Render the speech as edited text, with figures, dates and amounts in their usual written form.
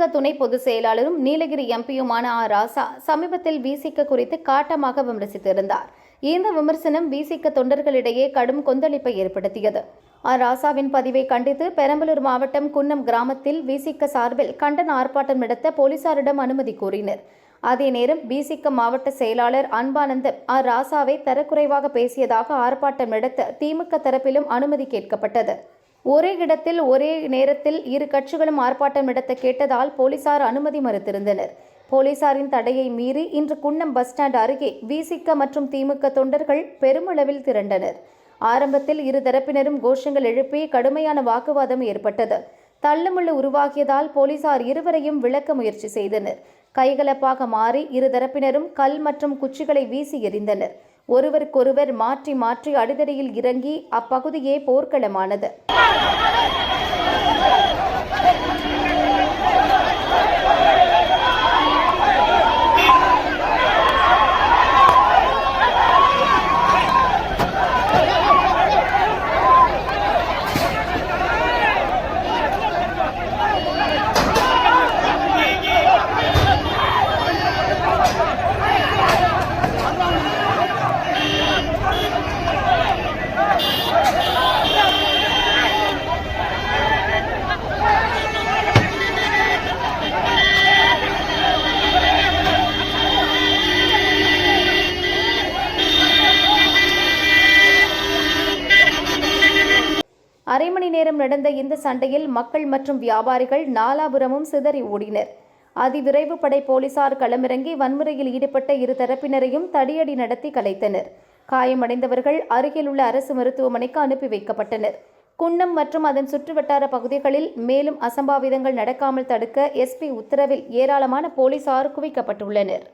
விசிக துணை பொதுச் செயலாளரும் நீலகிரி எம்பியுமான ராசா சமீபத்தில் விசிக குறித்து காட்டமாக விமர்சித்திருந்தார். இந்த விமர்சனம் விசிக தொண்டர்களிடையே கடும் கொந்தளிப்பை ஏற்படுத்தியது. ராசாவின் பதிவை கண்டித்து பெரம்பலூர் மாவட்டம் குன்னம் கிராமத்தில் விசிக சார்பில் கண்டன ஆர்ப்பாட்டம் நடத்த போலீசாரிடம் அனுமதி கோரினர். அதே நேரம் விசிக மாவட்ட செயலாளர் அன்பானந்தம் ராசாவை தரக்குறைவாக பேசியதாக ஆர்ப்பாட்டம் நடத்த திமுக தரப்பிலும் அனுமதி கேட்கப்பட்டது. ஒரே இடத்தில் ஒரே நேரத்தில் இரு கட்சிகளும் ஆர்ப்பாட்டம் நடத்த கேட்டதால் போலீசார் அனுமதி மறுத்திருந்தனர். போலீசாரின் தடையை மீறி இன்று குன்னம் பஸ் ஸ்டாண்ட் அருகே விசிக மற்றும் திமுக தொண்டர்கள் பெருமளவில் திரண்டனர். ஆரம்பத்தில் இரு தரப்பினரும் கோஷங்கள் எழுப்பி கடுமையான வாக்குவாதம் ஏற்பட்டது. தள்ளுமுள்ளு உருவாகியதால் போலீசார் இருவரையும் விலக்க முயற்சி செய்தனர். கைகலப்பாக மாறி இரு தரப்பினரும் கல் மற்றும் குச்சிகளை வீசி எறிந்தனர். ஒருவருக்கொருவர் மாற்றி மாற்றி அடிதடியில் இறங்கி அப்பகுதியே போர்க்களமானது. அரை மணி நேரம் நடந்த இந்த சண்டையில் மக்கள் மற்றும் வியாபாரிகள் நாலாபுரமும் சிதறி ஓடினர். அதிவிரைவு படை போலீசார் களமிறங்கி வன்முறையில் ஈடுபட்ட இரு தரப்பினரையும் தடியடி நடத்தி கலைத்தனர். காயமடைந்தவர்கள் அருகிலுள்ள அரசு மருத்துவமனைக்கு அனுப்பி வைக்கப்பட்டனர். குன்னம் மற்றும் அதன் சுற்றுவட்டார பகுதிகளில் மேலும் அசம்பாவிதங்கள் நடக்காமல் தடுக்க எஸ்பி உத்தரவில் ஏராளமான போலீசார் குவிக்கப்பட்டுள்ளனர்.